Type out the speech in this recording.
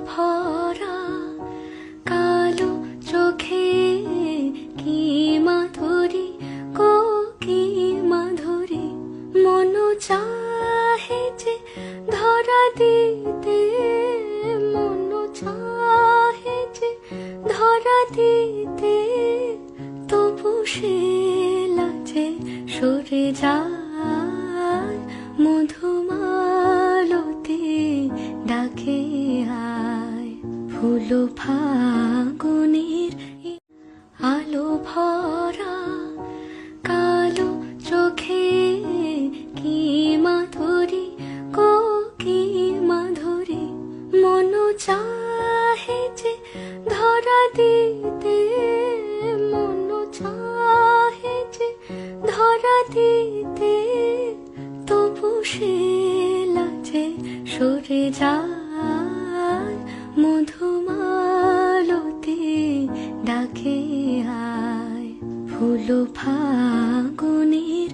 ভরা কালো চোখে কি মাধুরী গো কি মাধুরী, মন চাহে যে ধরা দিতে, মন চাহে যে ধরা দিতে, তবু সে লাজে সরে যায়। মধুমালতি ডাকে আয়, ফুল ফাগুনের আলো ভরা কালো চোখে কি মাধুরী গো কি মাধুরী, মন চাহে যে ধরা দিতে, মন চাহে যে ধরা দিতে, তবু সে লাজে সরে যায়। মধুমালতি ডাকে আয়, ফুল ফাগুনের